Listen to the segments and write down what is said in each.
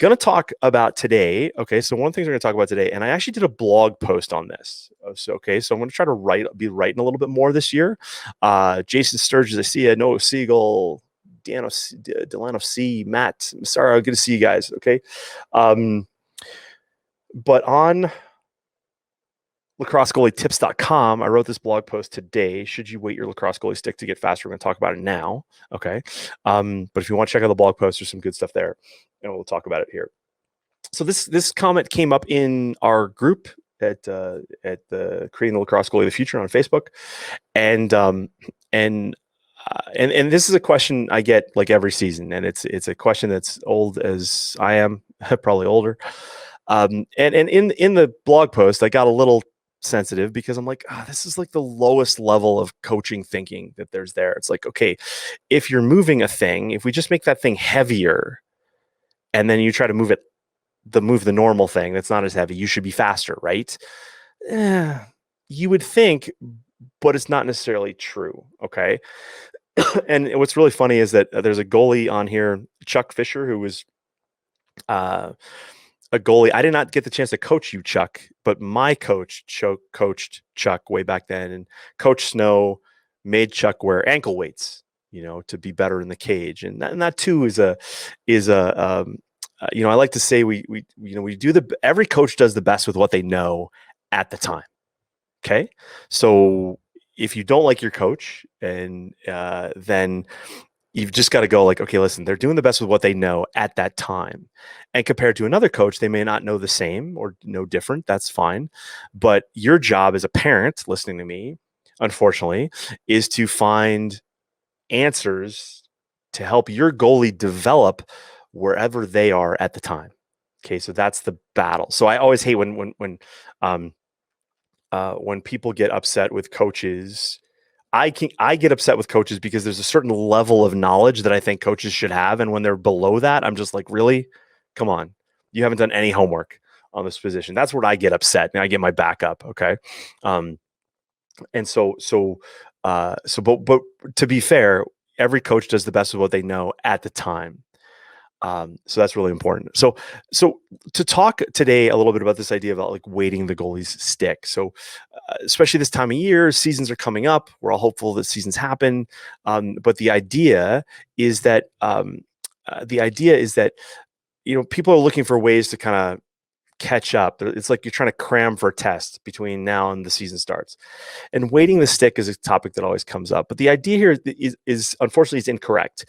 Going to talk about today. Okay, so one of the things we're going to talk about today, and I actually did a blog post on this. So I'm going to try to be writing a little bit more this year. Jason Sturgis, I see you. Noah Siegel, Delano C, Matt, Sarah, good to see you guys. Okay, but on lacrossegoalietips.com, I wrote this blog post today. Should you weight your lacrosse goalie stick to get faster? We're going to talk about it now. Okay. But if you want to check out the blog post, there's some good stuff there, and we'll talk about it here. So this comment came up in our group at the Creating the Lacrosse Goalie of the Future on Facebook, and this is a question I get like every season, and it's a question that's old as I am, probably older. And in the blog post, I got a little sensitive because I'm like, this is like the lowest level of coaching thinking that there's there. It's like, okay, if you're moving a thing, if we just make that thing heavier and then you try to move the normal thing that's not as heavy, you should be faster, right? You would think, but it's not necessarily true. Okay. And what's really funny is that there's a goalie on here, Chuck Fisher, who was a goalie. I did not get the chance to coach you, Chuck, but my coach coached Chuck way back then, and Coach Snow made Chuck wear ankle weights, to be better in the cage. And that too is a I like to say every coach does the best with what they know at the time. Okay. So if you don't like your coach, and then you've just got to go like, okay, listen, they're doing the best with what they know at that time. And compared to another coach, they may not know the same or know different. That's fine. But your job as a parent listening to me, unfortunately, is to find answers to help your goalie develop wherever they are at the time. Okay, so that's the battle. So I always hate when people get upset with coaches. I get upset with coaches because there's a certain level of knowledge that I think coaches should have, and when they're below that, I'm just like, really? Come on, you haven't done any homework on this position. That's where I get upset, and I get my back up. Okay, but to be fair, every coach does the best with what they know at the time. So that's really important. So to talk today a little bit about this idea about like weighting the goalie's stick. So especially this time of year, seasons are coming up. We're all hopeful that seasons happen. But the idea is that people are looking for ways to kind of catch up. It's like you're trying to cram for a test between now and the season starts. And weighting the stick is a topic that always comes up. But the idea here is unfortunately is incorrect.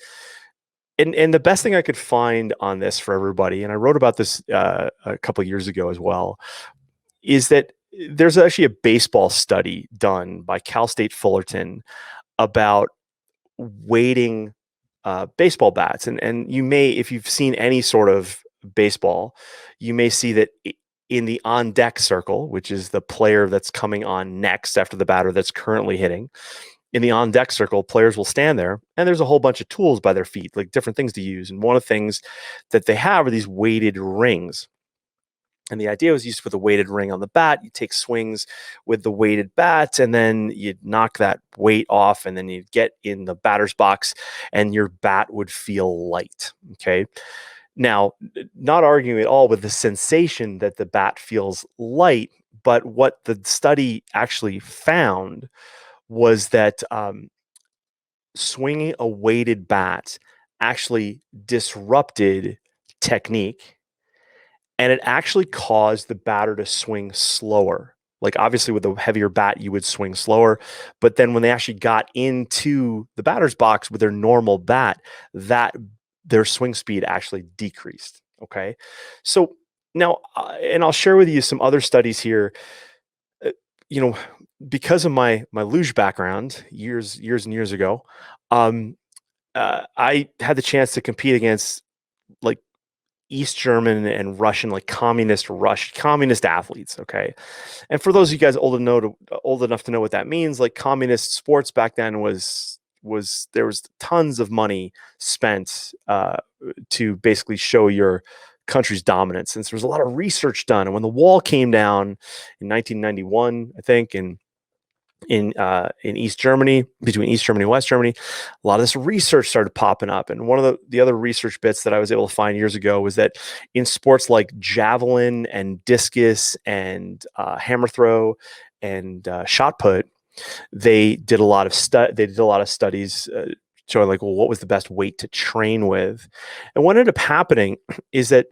And the best thing I could find on this for everybody, and I wrote about this a couple of years ago as well, is that there's actually a baseball study done by Cal State Fullerton about weighting baseball bats. And you may, if you've seen any sort of baseball, you may see that in the on-deck circle, which is the player that's coming on next after the batter that's currently hitting, in the on-deck circle, players will stand there, and there's a whole bunch of tools by their feet, like different things to use. And one of the things that they have are these weighted rings. And the idea was used with a weighted ring on the bat. You take swings with the weighted bat, and then you'd knock that weight off, and then you'd get in the batter's box, and your bat would feel light. Okay. Now, not arguing at all with the sensation that the bat feels light, but what the study actually found was that swinging a weighted bat actually disrupted technique, and it actually caused the batter to swing slower. Like obviously with a heavier bat, you would swing slower, but then when they actually got into the batter's box with their normal bat, their swing speed actually decreased. Okay. So now, and I'll share with you some other studies here, because of my luge background years and years ago, I had the chance to compete against like East German and Russian, like communist athletes. Okay. And for those of you guys old enough to know what that means, like communist sports back then was there was tons of money spent to basically show your country's dominance. And so there was a lot of research done. And when the wall came down in 1991, I think, and in East Germany, between East Germany and West Germany. A lot of this research started popping up, and one of the other research bits that I was able to find years ago was that in sports like javelin and discus and hammer throw and shot put, they did a lot of studies showing like, well, what was the best weight to train with, and what ended up happening is that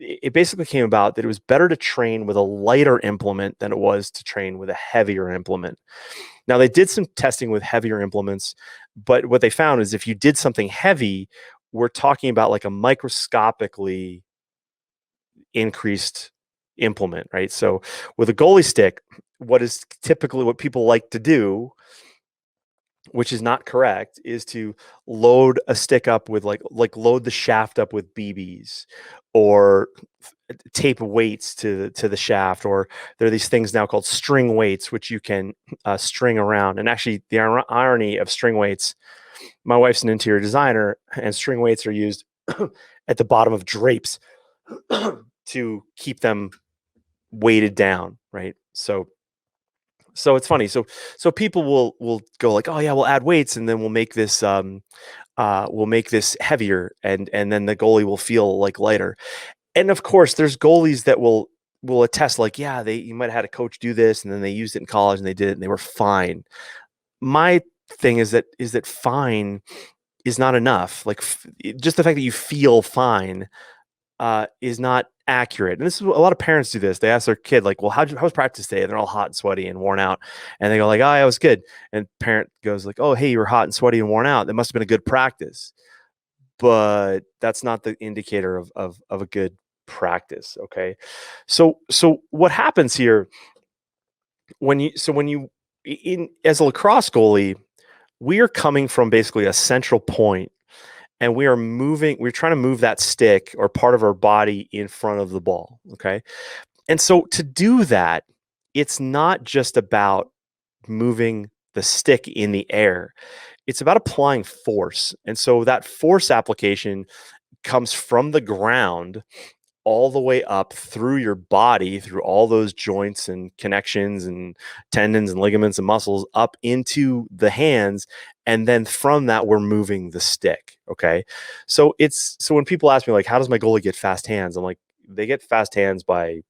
it basically came about that it was better to train with a lighter implement than it was to train with a heavier implement. Now, they did some testing with heavier implements, but what they found is if you did something heavy, we're talking about like a microscopically increased implement, right? So with a goalie stick, what is typically what people like to do, which is not correct, is to load a stick up with like load the shaft up with BBs, or tape weights to the shaft, or there are these things now called string weights, which you can string around. And actually, the irony of string weights, my wife's an interior designer, and string weights are used at the bottom of drapes to keep them weighted down, right? So it's funny. So people will go like, oh yeah, we'll add weights and then we'll make this heavier, and then the goalie will feel like lighter. And of course, there's goalies that will attest like, yeah, you might have had a coach do this and then they used it in college and they did it and they were fine. My thing is that fine is not enough. Like just the fact that you feel fine is not accurate. And this is a lot of parents do this. They ask their kid like, well, how was practice today? And they're all hot and sweaty and worn out. And they go like, oh, yeah, it was good. And parent goes like, oh, hey, you were hot and sweaty and worn out. That must have been a good practice. But that's not the indicator of a good practice. Okay. So what happens here when you as a lacrosse goalie, we are coming from basically a central point, and we're trying to move that stick or part of our body in front of the ball. Okay. And so to do that, it's not just about moving the stick in the air. It's about applying force. And so that force application comes from the ground all the way up through your body, through all those joints and connections and tendons and ligaments and muscles up into the hands. And then from that, we're moving the stick. Okay. So when people ask me like, how does my goalie get fast hands? I'm like, they get fast hands by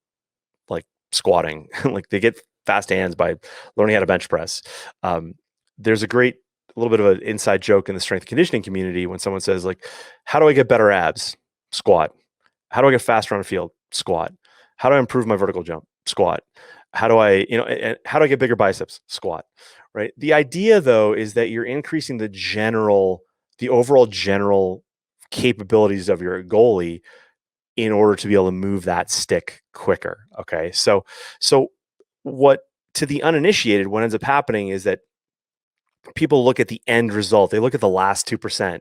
like squatting. Like they get fast hands by learning how to bench press. There's a little bit of an inside joke in the strength conditioning community when someone says like, how do I get better abs? Squat. How do I get faster on the field? Squat. How do I improve my vertical jump? Squat. How do I get bigger biceps? Squat. Right. The idea though is that you're increasing the overall general capabilities of your goalie in order to be able to move that stick quicker. Okay. So what, to the uninitiated, what ends up happening is that people look at the end result. They look at the last 2%,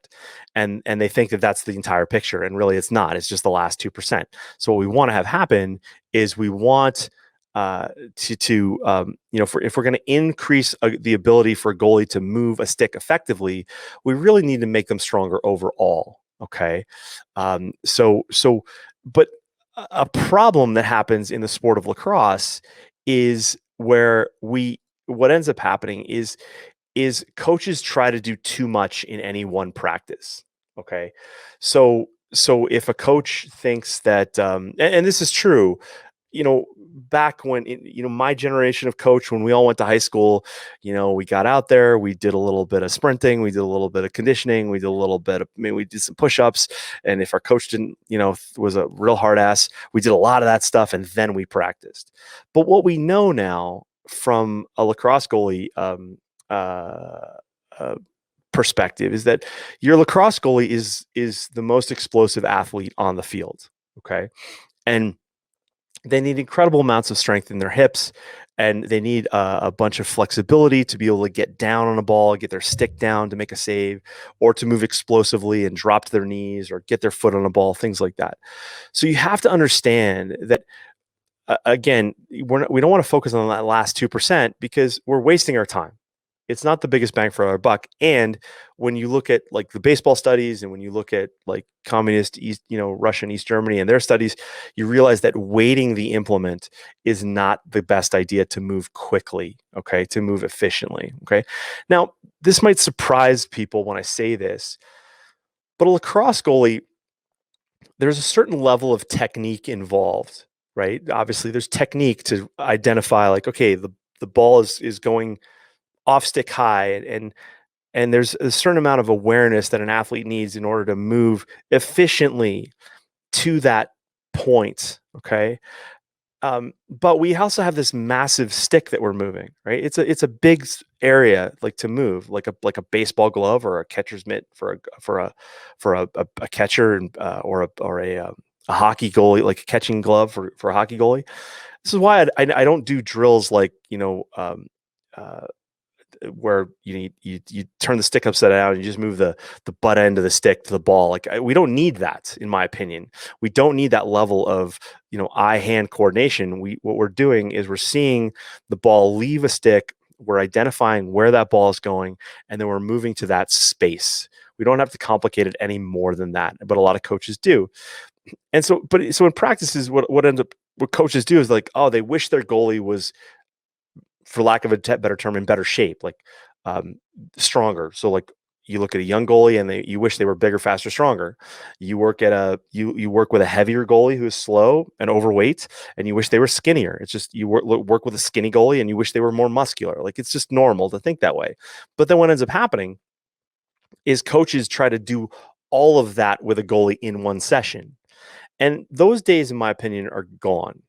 and they think that that's the entire picture. And really it's not, it's just the last 2%. So what we want to have happen is we want if we're going to increase the ability for a goalie to move a stick effectively, we really need to make them stronger overall. Okay. But a problem that happens in the sport of lacrosse is what ends up happening is coaches try to do too much in any one practice. Okay. So if a coach thinks that, and this is true, back when, my generation of coach, when we all went to high school, we got out there, we did a little bit of sprinting, we did a little bit of conditioning, we did some push-ups. And if our coach didn't, was a real hard ass, we did a lot of that stuff. And then we practiced. But what we know now from a lacrosse goalie, perspective is that your lacrosse goalie is the most explosive athlete on the field. Okay. And they need incredible amounts of strength in their hips, and they need a bunch of flexibility to be able to get down on a ball, get their stick down to make a save, or to move explosively and drop to their knees or get their foot on a ball, things like that. So you have to understand that, again, we don't want to focus on that last 2% because we're wasting our time. It's not the biggest bang for our buck. And when you look at like the baseball studies, and when you look at like communist East, Russia and East Germany and their studies, you realize that weighting the implement is not the best idea to move quickly, okay, to move efficiently, okay. Now, this might surprise people when I say this, but a lacrosse goalie, there's a certain level of technique involved, right? Obviously, there's technique to identify like, okay, the ball is going off stick high, and there's a certain amount of awareness that an athlete needs in order to move efficiently to that point, okay. But we also have this massive stick that we're moving, right? It's a big area like to move, like a baseball glove or a catcher's mitt for a catcher, and or a hockey goalie, like a catching glove for a hockey goalie. This is why I don't do drills like uh, where you turn the stick upside down and you just move the butt end of the stick to the ball. Like we don't need that, in my opinion. We don't need that level of eye hand coordination. What we're doing is we're seeing the ball leave a stick, we're identifying where that ball is going, and then we're moving to that space. We don't have to complicate it any more than that, but a lot of coaches do. And so in practices, what coaches do is like, oh, they wish their goalie was, for lack of a better term, in better shape, like stronger. So like you look at a young goalie and you wish they were bigger, faster, stronger. You work with a heavier goalie who is slow and overweight, and you wish they were skinnier. It's just you work with a skinny goalie and you wish they were more muscular. Like it's just normal to think that way. But then what ends up happening is coaches try to do all of that with a goalie in one session. And those days, in my opinion, are gone.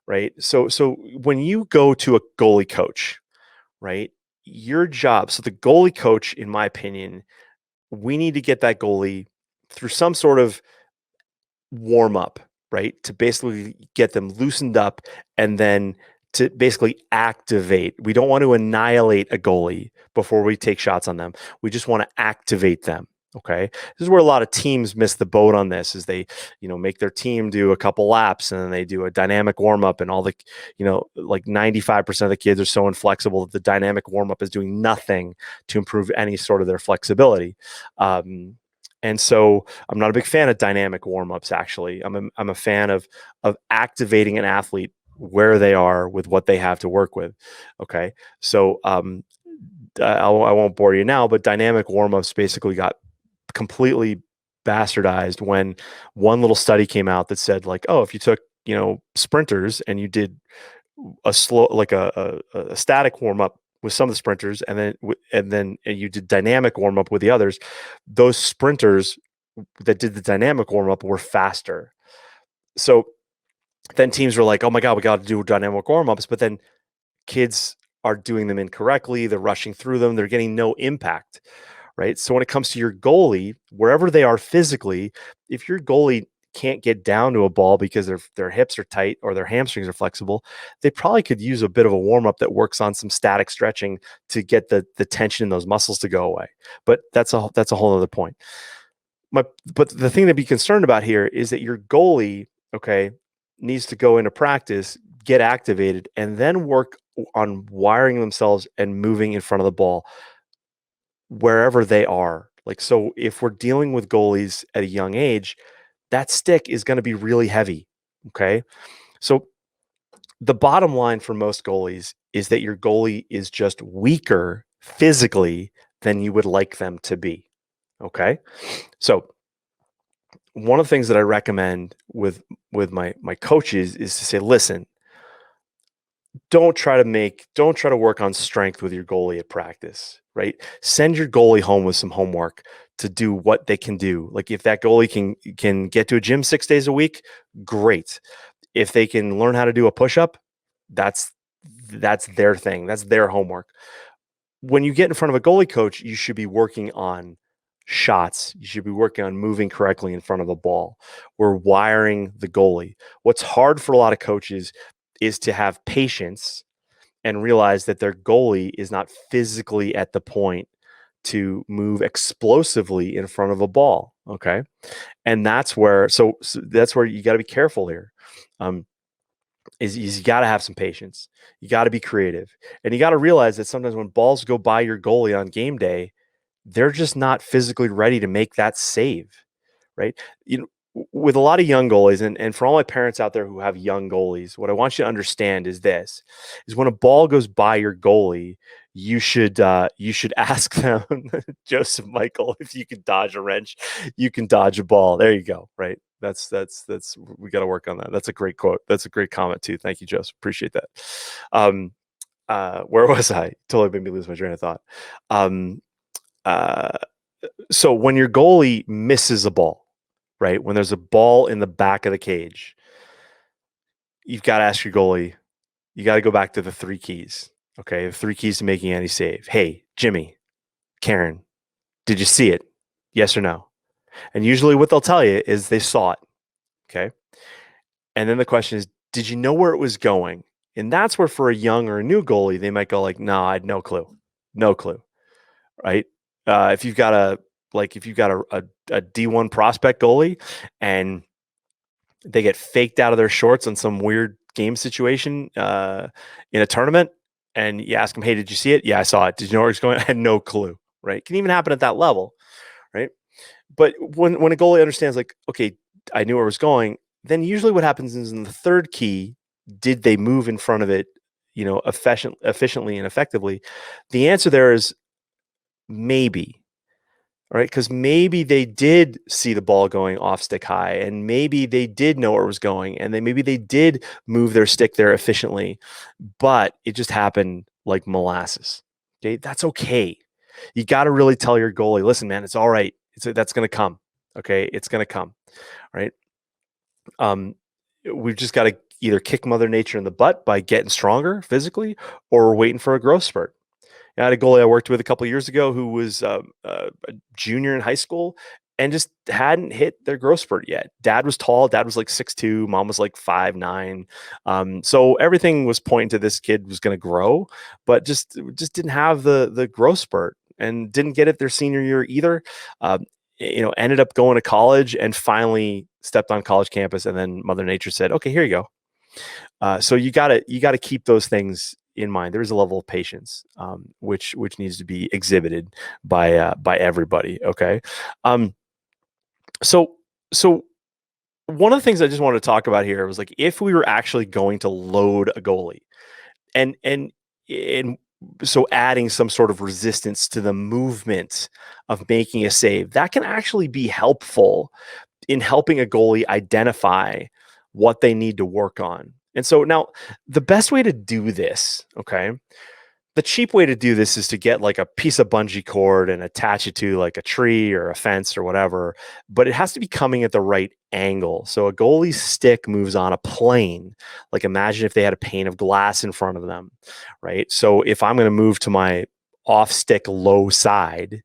Right. So when you go to a goalie coach, right, your job, so the goalie coach, in my opinion, we need to get that goalie through some sort of warm up, right, to basically get them loosened up and then to basically activate. We don't want to annihilate a goalie before we take shots on them. We just want to activate them. Okay. This is where a lot of teams miss the boat on this, is they, make their team do a couple laps and then they do a dynamic warm up, and all the, like 95% of the kids are so inflexible that the dynamic warm up is doing nothing to improve any sort of their flexibility. And so I'm not a big fan of dynamic warm ups. Actually, I'm a fan of activating an athlete where they are with what they have to work with. Okay. So, I won't bore you now, but dynamic warm ups basically got completely bastardized when one little study came out that said like, oh, if you took sprinters and you did a slow, like a static warm up with some of the sprinters, and then you did dynamic warm up with the others, those sprinters that did the dynamic warm up were faster. So then teams were like, oh my god, we got to do dynamic warm ups, but then kids are doing them incorrectly, they're rushing through them, they're getting no impact. Right. So when it comes to your goalie, wherever they are physically, if your goalie can't get down to a ball because their hips are tight or their hamstrings are flexible, they probably could use a bit of a warm up that works on some static stretching to get the tension in those muscles to go away. But that's a whole other point. But the thing to be concerned about here is that your goalie, okay, needs to go into practice, get activated, and then work on wiring themselves and moving in front of the ball wherever they are. Like, so if we're dealing with goalies at a young age, that stick is going to be really heavy. Okay. So the bottom line for most goalies is that your goalie is just weaker physically than you would like them to be. Okay. So one of the things that I recommend with my coaches is to say, listen, don't try to work on strength with your goalie at practice, right? Send your goalie home with some homework to do what they can do. Like if that goalie can get to a gym 6 days a week, great. If they can learn how to do a push-up, that's their thing. That's their homework. When you get in front of a goalie coach, you should be working on shots. You should be working on moving correctly in front of the ball. We're wiring the goalie. What's hard for a lot of coaches is to have patience and realize that their goalie is not physically at the point to move explosively in front of a ball. Okay. And that's where, so that's where you got to be careful here. is you got to have some patience. You got to be creative, and you got to realize that sometimes when balls go by your goalie on game day, they're just not physically ready to make that save, right? You know, with a lot of young goalies, and for all my parents out there who have young goalies, what I want you to understand is this: is when a ball goes by your goalie, you should ask them, Joseph Michael, if you can dodge a wrench, you can dodge a ball. There you go. Right. That's we got to work on that. That's a great quote. That's a great comment too. Thank you, Joseph. Appreciate that. Where was I? Totally made me lose my train of thought. Uh, so when your goalie misses a ball, right? When there's a ball in the back of the cage, you've got to ask your goalie, you got to go back to the three keys. Okay. The three keys to making any save. Hey, Jimmy, Karen, did you see it? Yes or no? And usually what they'll tell you is they saw it. Okay. And then the question is, did you know where it was going? And that's where for a young or a new goalie, they might go like, no, I had no clue. No clue. Right. If you've got a D1 prospect goalie and they get faked out of their shorts on some weird game situation in a tournament, and you ask them, hey, did you see it? Yeah, I saw it. Did you know where it's going? I had no clue. Right. It can even happen at that level. Right. But when a goalie understands, like, okay, I knew where it was going, then usually what happens is in the third key, did they move in front of it, efficiently and effectively? The answer there is maybe. Right, because maybe they did see the ball going off stick high, and maybe they did know where it was going, and maybe they did move their stick there efficiently, but it just happened like molasses. Okay, that's okay. You got to really tell your goalie, listen, man, it's all right. That's going to come. Okay, it's going to come. Right. We've just got to either kick Mother Nature in the butt by getting stronger physically, or we're waiting for a growth spurt. I had a goalie I worked with a couple of years ago who was a junior in high school and just hadn't hit their growth spurt yet. Dad was tall. Dad was like 6'2". Mom was like 5'9". So everything was pointing to this kid was going to grow, but just didn't have the growth spurt and didn't get it their senior year either. Ended up going to college and finally stepped on college campus. And then Mother Nature said, okay, here you go. So you gotta keep those things in mind. There is a level of patience, which needs to be exhibited by everybody. Okay. So one of the things I just wanted to talk about here was like, if we were actually going to load a goalie and so adding some sort of resistance to the movement of making a save, that can actually be helpful in helping a goalie identify what they need to work on. And so now the best way to do this, okay, the cheap way to do this is to get like a piece of bungee cord and attach it to like a tree or a fence or whatever, but it has to be coming at the right angle. So a goalie's stick moves on a plane. Like imagine if they had a pane of glass in front of them, right? So if I'm going to move to my off stick low side,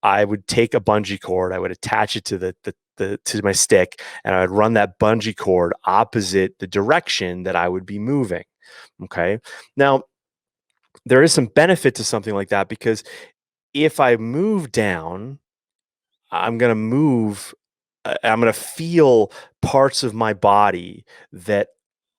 I would take a bungee cord, I would attach it to to my stick, and I would run that bungee cord opposite the direction that I would be moving. Okay. Now, there is some benefit to something like that because if I move down, I'm going to move, I'm going to feel parts of my body that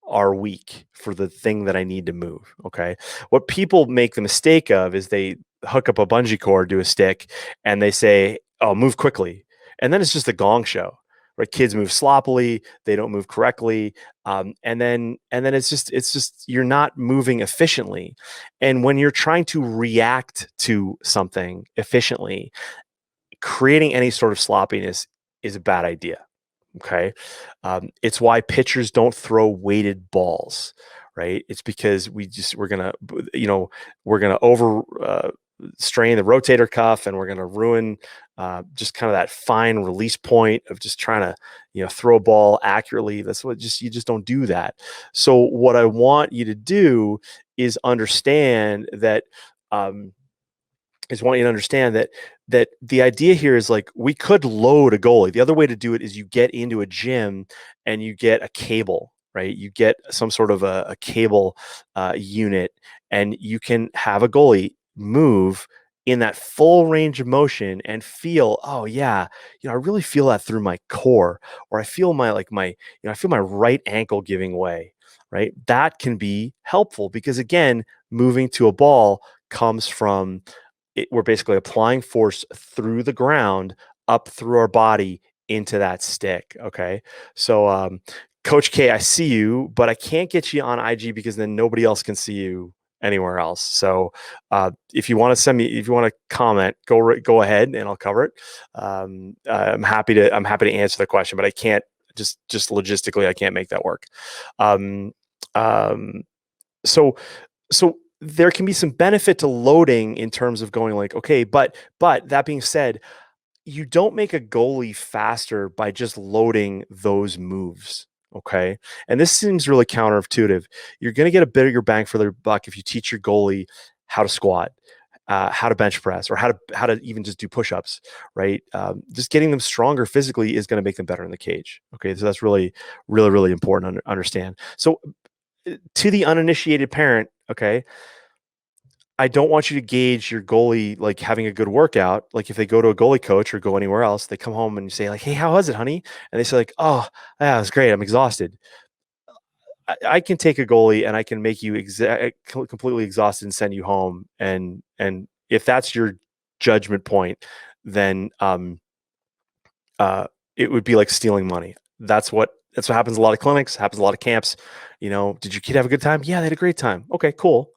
are weak for the thing that I need to move. Okay. What people make the mistake of is they hook up a bungee cord to a stick and they say, oh, move quickly. And then it's just a gong show, right? Kids move sloppily. They don't move correctly. And then it's just, you're not moving efficiently. And when you're trying to react to something efficiently, creating any sort of sloppiness is a bad idea. Okay. It's why pitchers don't throw weighted balls, right? It's because we're going to over strain the rotator cuff and we're going to ruin just kind of that fine release point of just trying to, throw a ball accurately. That's what you just don't do that. So what I want you to do is understand that, that the idea here is like we could load a goalie. The other way to do it is you get into a gym and you get a cable, right? You get some sort of a cable unit, and you can have a goalie move in that full range of motion and feel, oh yeah, I really feel that through my core, or I feel I feel my right ankle giving way. right? That can be helpful because, again, moving to a ball comes from it, we're basically applying force through the ground, up through our body into that stick. Okay. So, Coach K, I see you, but I can't get you on IG because then nobody else can see you anywhere else. So, if you want to send me, if you want to comment, go ahead and I'll cover it. I'm happy to answer the question, but I can't just logistically, I can't make that work. Um, um, so so there can be some benefit to loading in terms of going like, okay, but that being said, you don't make a goalie faster by just loading those moves. Okay. And this seems really counterintuitive. You're going to get a bigger bang for their buck if you teach your goalie how to squat, how to bench press, or how to even just do push-ups, right? Just getting them stronger physically is going to make them better in the cage. Okay. So that's really, really, really important to understand. So to the uninitiated parent, okay, I don't want you to gauge your goalie like having a good workout. Like if they go to a goalie coach or go anywhere else, they come home and you say like, "Hey, how was it, honey?" And they say like, "Oh, yeah, it was great. I'm exhausted." I can take a goalie and I can make you completely exhausted and send you home. And if that's your judgment point, then uh, it would be like stealing money. That's what happens in a lot of clinics. Happens in a lot of camps. You know, did your kid have a good time? Yeah, they had a great time. Okay, cool.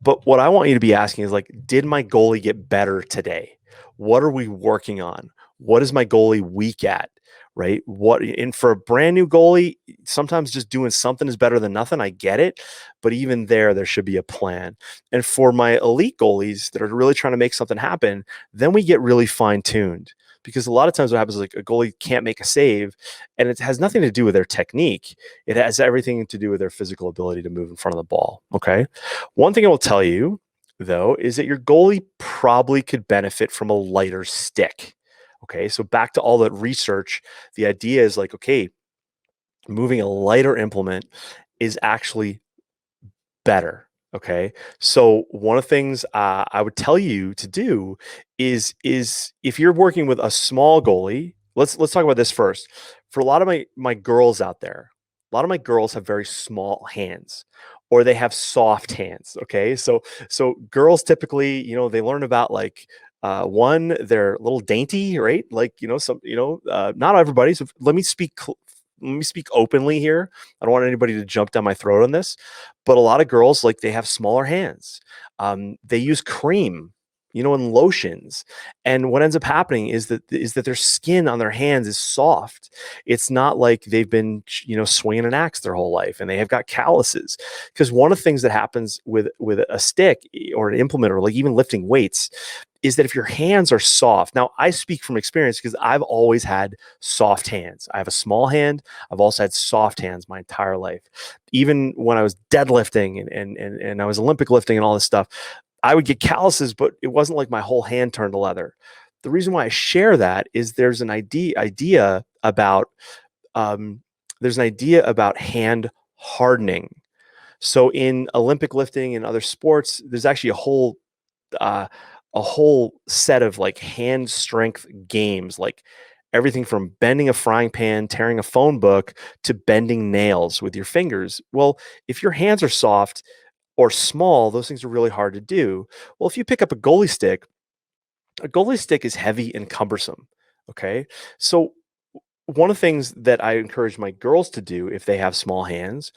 But what I want you to be asking is like, did my goalie get better today? What are we working on? What is my goalie weak at? Right? And for a brand new goalie, sometimes just doing something is better than nothing. I get it. But even there should be a plan. And for my elite goalies that are really trying to make something happen, then we get really fine-tuned. Because a lot of times what happens is like a goalie can't make a save, and it has nothing to do with their technique. It has everything to do with their physical ability to move in front of the ball. Okay. One thing I will tell you, though, is that your goalie probably could benefit from a lighter stick. Okay. So back to all that research, the idea is like, okay, moving a lighter implement is actually better. Okay. So one of the things I would tell you to do is if you're working with a small goalie, let's talk about this first. For a lot of my girls out there, a lot of my girls have very small hands or they have soft hands. Okay. So girls typically, they learn about like one, they're a little dainty, right? Like, not everybody. So let me speak openly here. I don't want anybody to jump down my throat on this, but a lot of girls, like, they have smaller hands. They use cream, and lotions. And what ends up happening is that their skin on their hands is soft. It's not like they've been, swinging an axe their whole life and they have got calluses. Because one of the things that happens with a stick or an implement or like even lifting weights is that if your hands are soft, now I speak from experience because I've always had soft hands. I have a small hand. I've also had soft hands my entire life. Even when I was deadlifting and I was Olympic lifting and all this stuff, I would get calluses, but it wasn't like my whole hand turned to leather. The reason why I share that is there's an idea about hand hardening. So in Olympic lifting and other sports, there's actually uh, a whole set of like hand strength games, like everything from bending a frying pan, tearing a phone book, to bending nails with your fingers. Well, if your hands are soft or small, those things are really hard to do. Well, if you pick up a goalie stick is heavy and cumbersome. Okay. So one of the things that I encourage my girls to do if they have small hands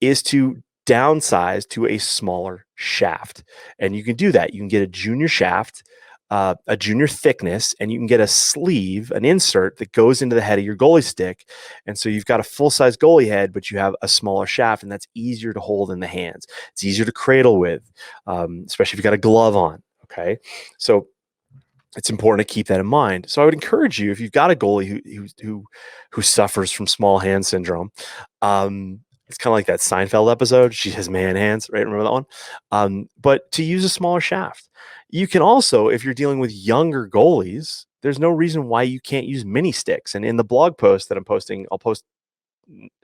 is to downsize to a smaller shaft. And you can do that. You can get a junior shaft, a junior thickness, and you can get a sleeve, an insert that goes into the head of your goalie stick. And so you've got a full-size goalie head, but you have a smaller shaft, and that's easier to hold in the hands. It's easier to cradle with, especially if you've got a glove on. Okay. So it's important to keep that in mind. So I would encourage you, if you've got a goalie who suffers from small hand syndrome, it's kind of like that Seinfeld episode. She has man hands, right? Remember that one? But to use a smaller shaft. You can also, if you're dealing with younger goalies, there's no reason why you can't use mini sticks. And in the blog post that I'm posting,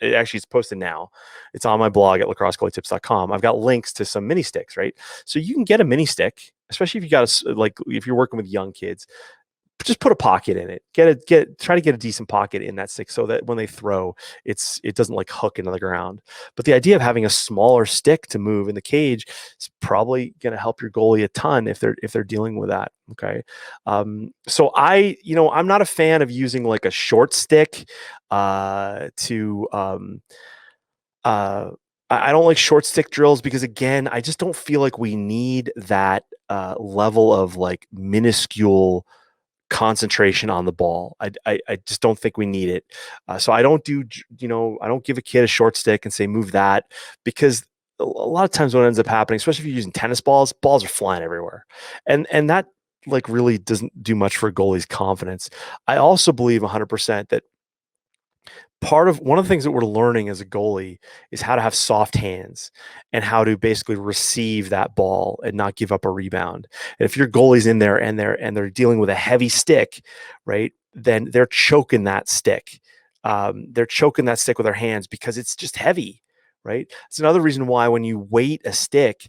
it's posted now. It's on my blog at lacrossegoalietips.com. I've got links to some mini sticks, right? So you can get a mini stick, especially if you got if you're working with young kids. just put a pocket in it. Try to get a decent pocket in that stick so that when they throw, it doesn't like hook into the ground. But the idea of having a smaller stick to move in the cage is probably going to help your goalie a ton if they're dealing with that. Okay. So I'm not a fan of using like a short stick to I don't like short stick drills because again, I just don't feel like we need that level of like minuscule concentration on the ball. I just don't think we need it. So I don't I don't give a kid a short stick and say move that, because a lot of times what ends up happening, especially if you're using tennis balls are flying everywhere, and that like really doesn't do much for a goalie's confidence. I also believe 100% that one of the things that we're learning as a goalie is how to have soft hands and how to basically receive that ball and not give up a rebound. And if your goalie's in there and they're dealing with a heavy stick, right, then they're choking that stick. They're choking that stick with their hands because it's just heavy, right? It's another reason why when you weight a stick,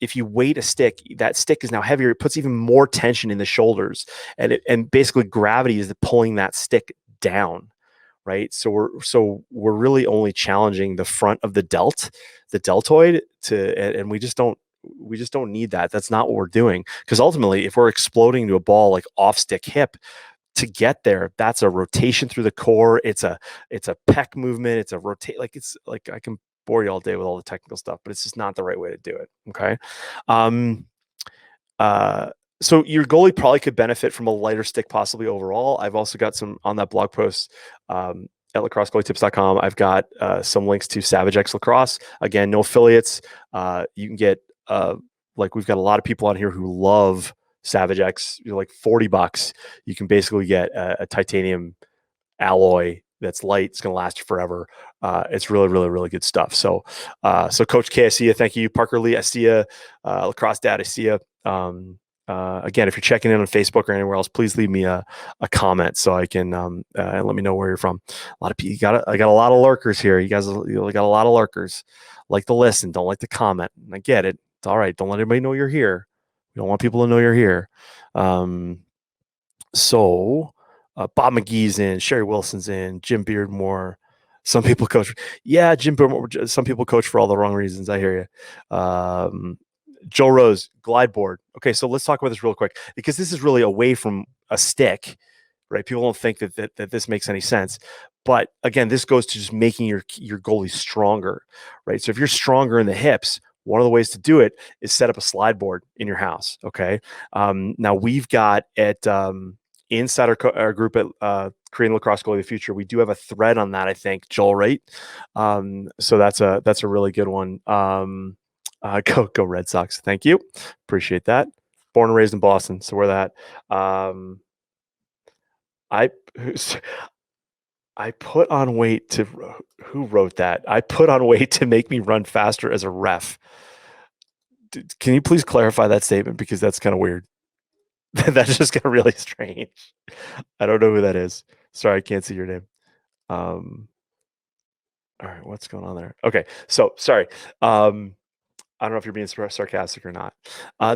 if you weight a stick, that stick is now heavier. It puts even more tension in the shoulders, and basically gravity is pulling that stick down. Right. So we're really only challenging the front of the deltoid and we just don't need that. That's not what we're doing. Because ultimately, if we're exploding to a ball like off stick hip, to get there, that's a rotation through the core. It's a pec movement. It's a rotate. It's like I can bore you all day with all the technical stuff, but it's just not the right way to do it. Okay. Um, uh, so your goalie probably could benefit from a lighter stick, possibly overall. I've also got some on that blog post at lacrossegoalietips.com. I've got some links to Savage X Lacrosse. Again, no affiliates. You can get like we've got a lot of people on here who love Savage X. You're like $40. You can basically get a titanium alloy that's light. It's going to last you forever. It's really, really, really good stuff. So, Coach K, I see you. Thank you. Parker Lee, I see you. Lacrosse Dad, I see you. Again, if you're checking in on Facebook or anywhere else, please leave me a comment so I can let me know where you're from. A lot of people, I got a lot of lurkers here. You guys got a lot of lurkers. Like to listen, don't like to comment. I get it. It's all right. Don't let anybody know you're here. We don't want people to know you're here. So Bob McGee's in, Sherry Wilson's in, Jim Beardmore. Some people coach. Yeah, Jim Beardmore. Some people coach for all the wrong reasons. I hear you. Joe Rose, glide board. Okay, so let's talk about this real quick because this is really away from a stick, right? People don't think that this makes any sense. But again, this goes to just making your goalie stronger, right? So if you're stronger in the hips, one of the ways to do it is set up a slide board in your house. Okay. Now we've got at inside our group at Creating Lacrosse Goalie of the Future, we do have a thread on that, I think, Joel, right? So that's a really good one. Go Red Sox. Thank you. Appreciate that. Born and raised in Boston. So we're that. I put on weight to, who wrote that? I put on weight to make me run faster as a ref. Can you please clarify that statement? Because that's kind of weird. That's just kind of really strange. I don't know who that is. Sorry, I can't see your name. All right, what's going on there? Okay, so sorry. I don't know if you're being sarcastic or not.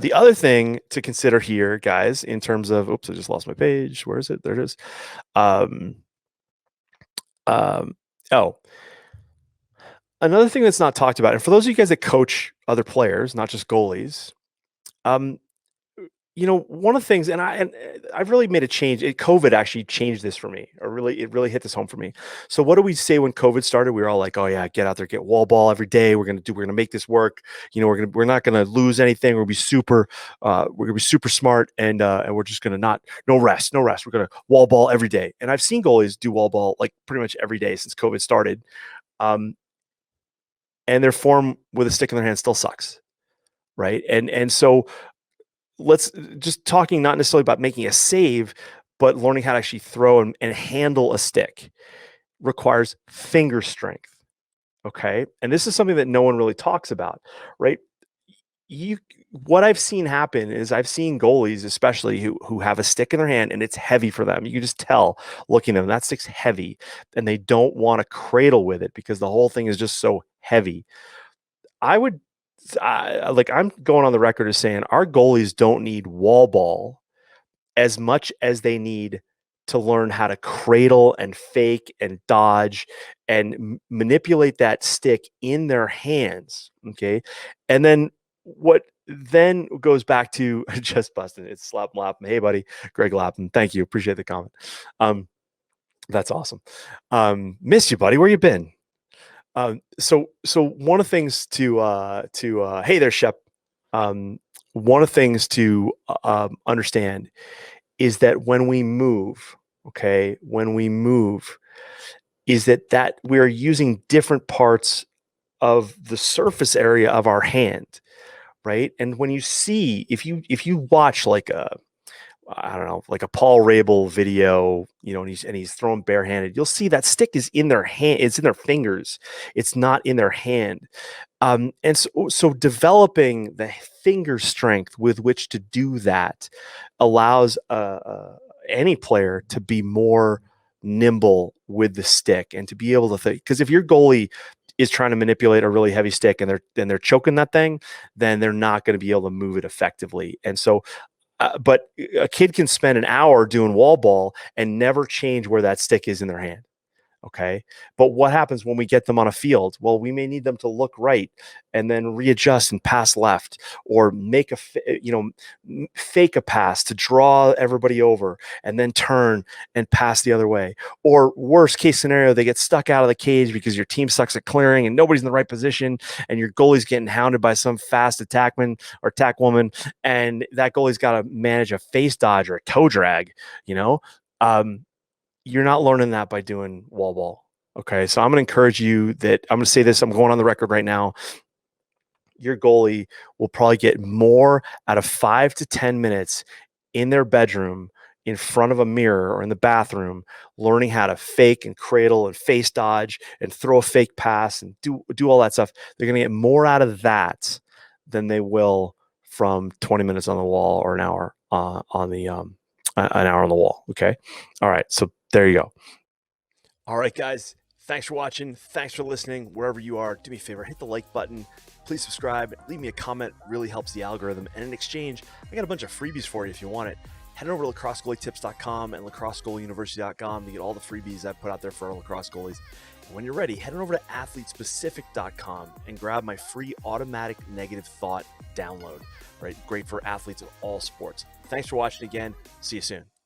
The other thing to consider here, guys, in terms of, oops, I just lost my page. Where is it? There it is. Another thing that's not talked about, and for those of you guys that coach other players, not just goalies, one of the things, and I've really made a change. COVID actually changed this for me, or it really hit this home for me. So what do we say when COVID started? We were all like, "Oh yeah, get out there, get wall ball every day. We're gonna make this work. We're not gonna lose anything. We're gonna be super smart, and we're just gonna no rest. We're gonna wall ball every day." And I've seen goalies do wall ball like pretty much every day since COVID started, and their form with a stick in their hand still sucks, right? And so let's just talking not necessarily about making a save, but learning how to actually throw and handle a stick requires finger strength. Okay. And this is something that no one really talks about, right? What I've seen happen is I've seen goalies, especially who have a stick in their hand and it's heavy for them. You can just tell looking at them, that stick's heavy and they don't want to cradle with it because the whole thing is just so heavy. I'm going on the record as saying our goalies don't need wall ball as much as they need to learn how to cradle and fake and dodge and manipulate that stick in their hands. Okay. And then what then goes back to just busting it's Slap Lapham. Hey, buddy, Greg Lapham. Thank you. Appreciate the comment. That's awesome. Miss you, buddy. Where you been? So one of the things to hey there, Shep. One of the things to understand is that when we move, okay, when we move, is that we're using different parts of the surface area of our hand, right? And when you see, if you watch like a I don't know, like a Paul Rabel video, and he's throwing barehanded. You'll see that stick is in their hand. It's in their fingers. It's not in their hand. And so developing the finger strength with which to do that allows any player to be more nimble with the stick and to be able to think. Because if your goalie is trying to manipulate a really heavy stick and they're choking that thing, then they're not going to be able to move it effectively. And so but a kid can spend an hour doing wall ball and never change where that stick is in their hand. Okay. But what happens when we get them on a field? Well, we may need them to look right and then readjust and pass left, or make fake a pass to draw everybody over and then turn and pass the other way. Or worst case scenario, they get stuck out of the cage because your team sucks at clearing and nobody's in the right position and your goalie's getting hounded by some fast attackman or attack woman. And that goalie's got to manage a face dodge or a toe drag, you're not learning that by doing wall ball. Okay. So I'm going to encourage you that I'm going to say this. I'm going on the record right now. Your goalie will probably get more out of 5 to 10 minutes in their bedroom in front of a mirror or in the bathroom, learning how to fake and cradle and face dodge and throw a fake pass and do all that stuff. They're going to get more out of that than they will from 20 minutes on the wall or an hour on the wall. Okay. All right. So there you go. All right, guys. Thanks for watching. Thanks for listening. Wherever you are, do me a favor, hit the like button. Please subscribe. Leave me a comment. Really helps the algorithm. And in exchange, I got a bunch of freebies for you if you want it. Head over to lacrossegoalietips.com and lacrossegoalieuniversity.com to get all the freebies I put out there for our lacrosse goalies. And when you're ready, head on over to athletespecific.com and grab my free automatic negative thought download. Right, great for athletes of all sports. Thanks for watching again. See you soon.